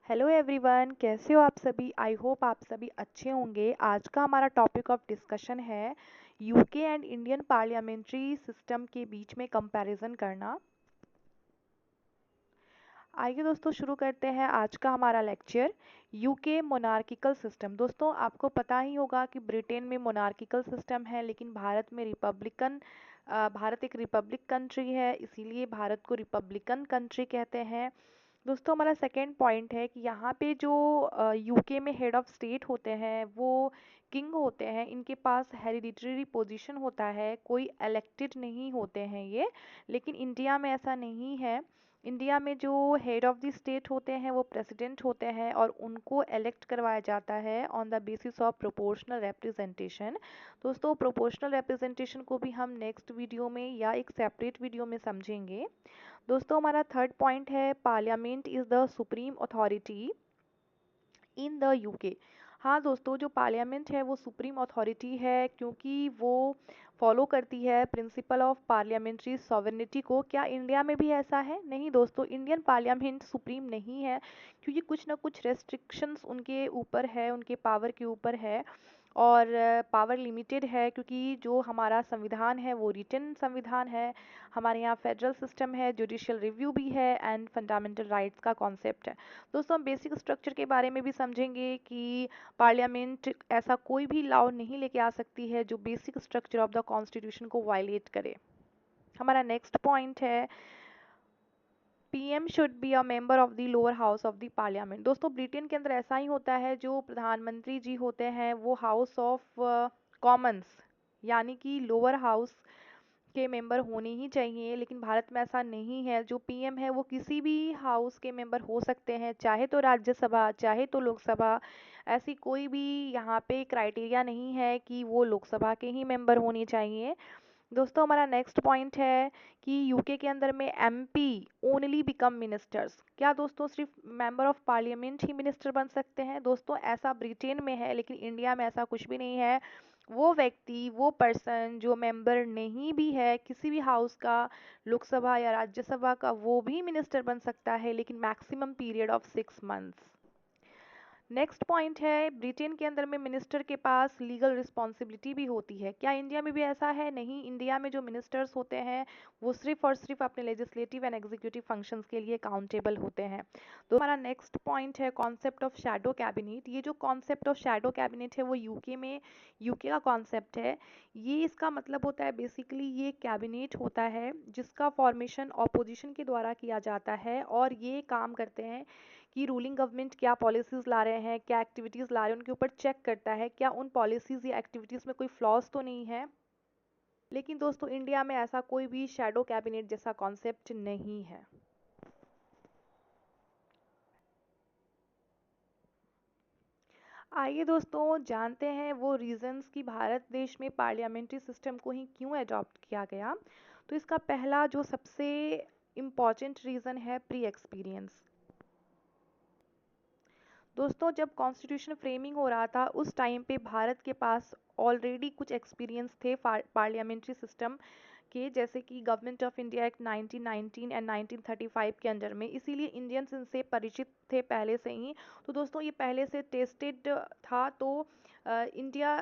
Hello everyone, कैसे हो आप सभी। आई होप आप सभी अच्छे होंगे। आज का हमारा टॉपिक ऑफ डिस्कशन है UK and Indian parliamentary system के बीच में कंपैरिजन करना। आइए दोस्तों शुरू करते हैं आज का हमारा लेक्चर। UK monarchical system. दोस्तों आपको पता ही होगा कि ब्रिटेन में मोनार्किकल सिस्टम है, लेकिन भारत में रिपब्लिकन। भारत एक रिपब्लिक कंट्री है, इसीलिए भारत को रिपब्लिकन कंट्री कहते हैं। दोस्तों हमारा सेकेंड पॉइंट है कि यहाँ पे जो यूके में हेड ऑफ स्टेट होते हैं वो किंग होते हैं। इनके पास हेरिडिटरी पोजीशन होता है, कोई इलेक्टेड नहीं होते हैं ये। लेकिन इंडिया में ऐसा नहीं है। इंडिया में जो हेड ऑफ द स्टेट होते हैं वो प्रेसिडेंट होते हैं और उनको इलेक्ट करवाया जाता है on the basis of proportional representation. दोस्तों प्रोपोर्शनल रिप्रेजेंटेशन को भी हम नेक्स्ट वीडियो में या एक सेपरेट वीडियो में समझेंगे। दोस्तों हमारा थर्ड पॉइंट है parliament is the supreme authority in the UK. हाँ दोस्तों, जो पार्लियामेंट है वो सुप्रीम अथॉरिटी है क्योंकि वो फॉलो करती है प्रिंसिपल ऑफ पार्लियामेंट्री सॉवरेनिटी को। क्या इंडिया में भी ऐसा है? नहीं दोस्तों, इंडियन पार्लियामेंट सुप्रीम नहीं है क्योंकि कुछ ना कुछ रेस्ट्रिक्शंस उनके ऊपर है, उनके पावर के ऊपर है। और पावर लिमिटेड है क्योंकि जो हमारा संविधान है वो रिटन संविधान है। हमारे यहाँ फेडरल सिस्टम है, जुडिशियल रिव्यू भी है एंड फंडामेंटल राइट्स का कॉन्सेप्ट है। दोस्तों हम बेसिक स्ट्रक्चर के बारे में भी समझेंगे कि पार्लियामेंट ऐसा कोई भी लॉ नहीं लेके आ सकती है जो basic structure of the constitution को वायलेट करे। हमारा नेक्स्ट पॉइंट है PM should be a member of the lower house of the parliament. दोस्तों ब्रिटेन के अंदर ऐसा ही होता है, जो प्रधानमंत्री जी होते हैं वो हाउस ऑफ कॉमन्स यानी कि लोअर हाउस के मेंबर होने ही चाहिए। लेकिन भारत में ऐसा नहीं है। जो पीएम है वो किसी भी हाउस के मेंबर हो सकते हैं, चाहे तो राज्यसभा चाहे तो लोकसभा। ऐसी कोई भी यहाँ पे क्राइटेरिया नहीं है कि वो लोकसभा के ही मेंबर होने चाहिए। दोस्तों हमारा नेक्स्ट पॉइंट है कि यूके के अंदर में एमपी ओनली बिकम मिनिस्टर्स। क्या दोस्तों सिर्फ member of parliament he minister बन सकते हैं? दोस्तों ऐसा ब्रिटेन में है, लेकिन इंडिया में ऐसा कुछ भी नहीं है। वो व्यक्ति, वो पर्सन जो मेंबर नहीं भी है किसी भी हाउस का, लोकसभा या राज्यसभा का, वो भी मिनिस्टर बन सकता है, लेकिन maximum period of 6 months. Next point है ब्रिटेन के अंदर में मिनिस्टर के पास लीगल रिस्पॉन्सिबिलिटी भी होती है। क्या इंडिया में भी ऐसा है? नहीं, इंडिया में जो मिनिस्टर्स होते हैं वो सिर्फ और सिर्फ अपने लेजिस्लेटिव एंड एग्जीक्यूटिव फंक्शंस के लिए अकाउंटेबल होते हैं। तो हमारा नेक्स्ट पॉइंट है कॉन्सेप्ट ऑफ शैडो कैबिनेट। ये जो कॉन्सेप्ट ऑफ शैडो कैबिनेट है वो यूके का कॉन्सेप्ट है। ये इसका मतलब होता है बेसिकली ये कैबिनेट होता है जिसका फॉर्मेशन ऑपोजिशन के द्वारा किया जाता है और ये काम करते हैं कि रूलिंग गवर्नमेंट क्या पॉलिसीज़ ला रहे हैं, क्या एक्टिविटीज़ ला रहे हैं, उनके ऊपर चेक करता है क्या उन पॉलिसीज़ या एक्टिविटीज़ में कोई फ्लॉज तो नहीं है। लेकिन दोस्तों इंडिया में ऐसा कोई भी शैडो कैबिनेट जैसा कॉन्सेप्ट नहीं है। आइए दोस्तों जानते हैं वो रीजंस कि भारत देश में पार्लियामेंट्री सिस्टम को ही क्यों अडॉप्ट किया गया। तो इसका पहला जो सबसे इम्पॉर्टेंट रीज़न है प्री एक्सपीरियंस। दोस्तों जब कॉन्स्टिट्यूशन फ्रेमिंग हो रहा था उस टाइम पे भारत के पास ऑलरेडी कुछ एक्सपीरियंस थे पार्लियामेंट्री सिस्टम के, जैसे कि government of India act 1919 and 1935 के अंडर में। इसीलिए इंडियंस इनसे परिचित थे पहले से ही। तो दोस्तों ये पहले से टेस्टेड था, तो इंडिया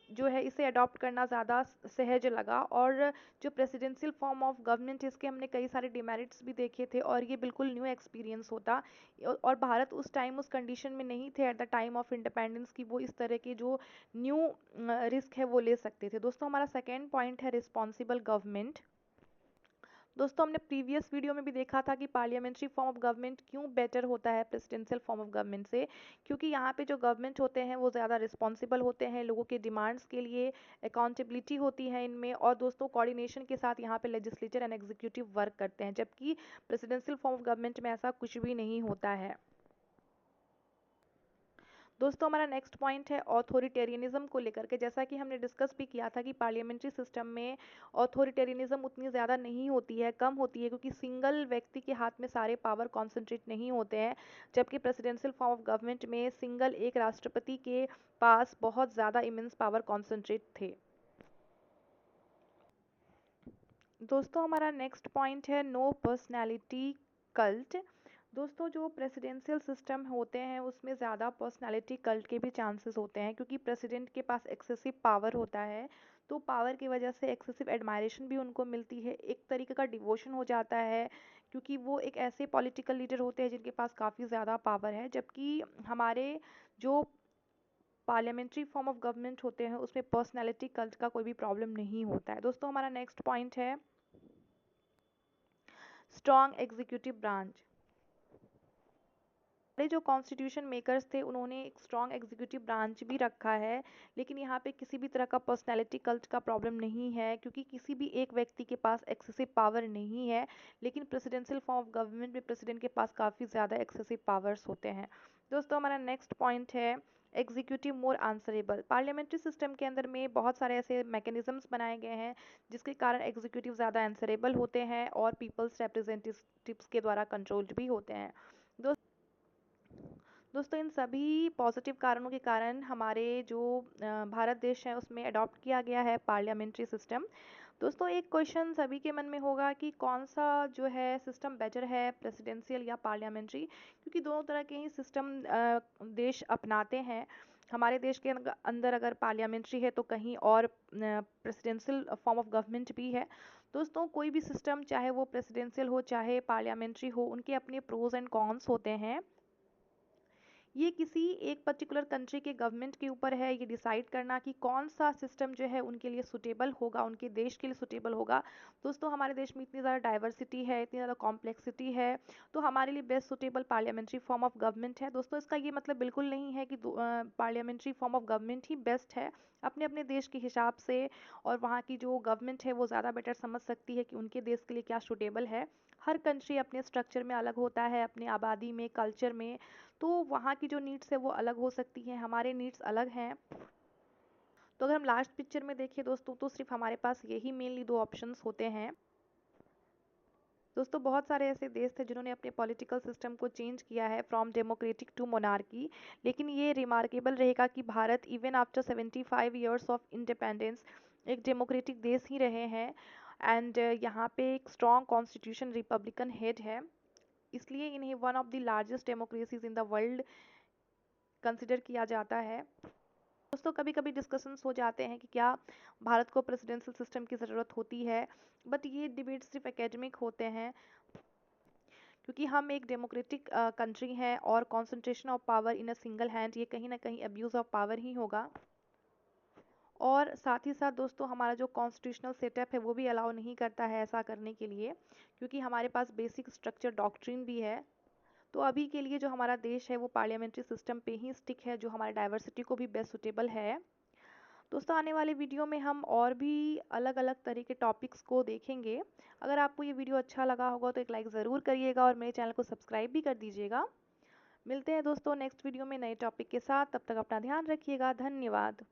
जो है इसे अडॉप्ट करना ज़्यादा सहज लगा। और जो प्रेसिडेंशियल फॉर्म ऑफ गवर्नमेंट, इसके हमने कई सारे डिमेरिट्स भी देखे थे और ये बिल्कुल न्यू एक्सपीरियंस होता। और भारत उस टाइम उस कंडीशन में नहीं थे at the time of independence कि वो इस तरह के जो न्यू रिस्क है वो ले सकते थे। दोस्तों हमारा सेकेंड पॉइंट है रिस्पॉन्सिबल गवर्नमेंट। दोस्तों हमने प्रीवियस वीडियो में भी देखा था कि पार्लियामेंट्री फॉर्म ऑफ गवर्नमेंट क्यों बेटर होता है प्रेसिडेंशियल फॉर्म ऑफ गवर्नमेंट से। क्योंकि यहाँ पे जो गवर्नमेंट होते हैं वो ज़्यादा रिस्पॉन्सिबल होते हैं, लोगों के डिमांड्स के लिए अकाउंटेबिलिटी होती है इनमें, और दोस्तों कोऑर्डिनेशन के साथ यहाँ पे लेजिस्लेचर एंड एग्जीक्यूटिव वर्क करते हैं, जबकि प्रेसिडेंशियल फॉर्म ऑफ गवर्नमेंट में ऐसा कुछ भी नहीं होता है। दोस्तों हमारा नेक्स्ट पॉइंट है ऑथोरिटेरियनिज्म को लेकर के। जैसा कि हमने डिस्कस भी किया था कि पार्लियामेंट्री सिस्टम में ऑथोरिटेरियनिज्म उतनी ज़्यादा नहीं होती है, कम होती है, क्योंकि सिंगल व्यक्ति के हाथ में सारे पावर कॉन्सेंट्रेट नहीं होते हैं। जबकि प्रेसिडेंशियल फॉर्म ऑफ गवर्नमेंट में सिंगल एक राष्ट्रपति के पास बहुत ज़्यादा इमेंस पावर कॉन्सेंट्रेट थे। दोस्तों हमारा नेक्स्ट पॉइंट है नो पर्सनैलिटी कल्ट। दोस्तों जो प्रेसिडेंशियल सिस्टम होते हैं उसमें ज़्यादा पर्सनालिटी कल्ट के भी चांसेस होते हैं, क्योंकि प्रेसिडेंट के पास एक्सेसिव पावर होता है। तो पावर की वजह से एक्सेसिव एडमायरेशन भी उनको मिलती है, एक तरीके का डिवोशन हो जाता है, क्योंकि वो एक ऐसे पॉलिटिकल लीडर होते हैं जिनके पास काफ़ी ज़्यादा पावर है। जबकि हमारे जो पार्लियामेंट्री फॉर्म ऑफ गवर्नमेंट होते हैं उसमें पर्सनालिटी कल्ट का कोई भी प्रॉब्लम नहीं होता है। दोस्तों हमारा नेक्स्ट पॉइंट है स्ट्रॉन्ग एग्जीक्यूटिव ब्रांच। हमारे जो कॉन्स्टिट्यूशन मेकर्स थे उन्होंने एक स्ट्रॉन्ग एग्जीक्यूटिव ब्रांच भी रखा है, लेकिन यहाँ पे किसी भी तरह का पर्सनैलिटी कल्ट का प्रॉब्लम नहीं है, क्योंकि किसी भी एक व्यक्ति के पास एक्सेसिव पावर नहीं है। लेकिन प्रेसिडेंशियल फॉर्म ऑफ गवर्नमेंट में प्रेसिडेंट के पास काफ़ी ज़्यादा एक्सेसिव पावर्स होते हैं। दोस्तों हमारा नेक्स्ट पॉइंट है एग्जीक्यूटिव मोर आंसरेबल। पार्लियामेंट्री सिस्टम के अंदर में बहुत सारे ऐसे मैकेनिज्म्स बनाए गए हैं जिसके कारण एग्जीक्यूटिव ज़्यादा आंसरेबल होते हैं और पीपल्स रिप्रेजेंटेटिव्स के द्वारा कंट्रोल्ड भी होते हैं। दोस्तों इन सभी पॉजिटिव कारणों के कारण हमारे जो भारत देश है उसमें अडॉप्ट किया गया है पार्लियामेंट्री सिस्टम। दोस्तों एक क्वेश्चन सभी के मन में होगा कि कौन सा जो है सिस्टम बेटर है, प्रेसिडेंशियल या पार्लियामेंट्री, क्योंकि दोनों तरह के ही सिस्टम देश अपनाते हैं। हमारे देश के अंदर अगर पार्लियामेंट्री है तो कहीं और प्रेसिडेंशियल फॉर्म ऑफ गवर्नमेंट भी है। दोस्तों कोई भी सिस्टम चाहे वो प्रेसिडेंशियल हो चाहे पार्लियामेंट्री हो, उनके अपने प्रोज एंड कॉन्स होते हैं। ये किसी एक पर्टिकुलर कंट्री के गवर्नमेंट के ऊपर है ये डिसाइड करना कि कौन सा सिस्टम जो है उनके लिए सुटेबल होगा, उनके देश के लिए सुटेबल होगा। दोस्तों हमारे देश में इतनी ज़्यादा डाइवर्सिटी है, इतनी ज़्यादा कॉम्प्लेक्सिटी है, तो हमारे लिए best suitable parliamentary form of government है। दोस्तों इसका ये मतलब बिल्कुल नहीं है कि parliamentary form of government he best है। अपने अपने देश के हिसाब से और वहाँ की जो गवर्नमेंट है वो ज़्यादा बेटर समझ सकती है कि उनके देश के लिए क्या सुटेबल है। हर कंट्री अपने स्ट्रक्चर में अलग होता है, अपनी आबादी में, कल्चर में, तो वहाँ की जो नीड्स है वो अलग हो सकती हैं, हमारे नीड्स अलग हैं। तो अगर हम लास्ट पिक्चर में देखें दोस्तों तो सिर्फ हमारे पास यही मेनली दो ऑप्शंस होते हैं। दोस्तों बहुत सारे ऐसे देश थे जिन्होंने अपने पॉलिटिकल सिस्टम को चेंज किया है फ्रॉम डेमोक्रेटिक टू मोनार्की, लेकिन ये रिमार्केबल रहेगा कि Bharat even after 75 years of independence एक डेमोक्रेटिक देश ही रहे हैं। एंड यहाँ पे एक स्ट्रॉन्ग कॉन्स्टिट्यूशन रिपब्लिकन हेड है, इसलिए इन्हें one of the largest democracies in the world consider किया जाता है। दोस्तों कभी कभी डिस्कशंस हो जाते हैं कि क्या भारत को प्रेसिडेंशियल सिस्टम की ज़रूरत होती है, बट ये डिबेट सिर्फ एकेडमिक होते हैं, क्योंकि हम एक डेमोक्रेटिक कंट्री हैं और concentration of power in a single hand ये कहीं ना कहीं अब्यूज़ ऑफ पावर ही होगा। और साथ ही साथ दोस्तों हमारा जो कॉन्स्टिट्यूशनल सेटअप है वो भी अलाउ नहीं करता है ऐसा करने के लिए, क्योंकि हमारे पास बेसिक स्ट्रक्चर डॉक्ट्रिन भी है। तो अभी के लिए जो हमारा देश है वो पार्लियामेंट्री सिस्टम पे ही स्टिक है, जो हमारी डाइवर्सिटी को भी बेस्ट सुटेबल है। दोस्तों आने वाले वीडियो में हम और भी अलग अलग तरह के टॉपिक्स को देखेंगे। अगर आपको ये वीडियो अच्छा लगा होगा तो एक लाइक ज़रूर करिएगा और मेरे चैनल को सब्सक्राइब भी कर दीजिएगा। मिलते हैं दोस्तों नेक्स्ट वीडियो में नए टॉपिक के साथ, तब तक अपना ध्यान रखिएगा। धन्यवाद।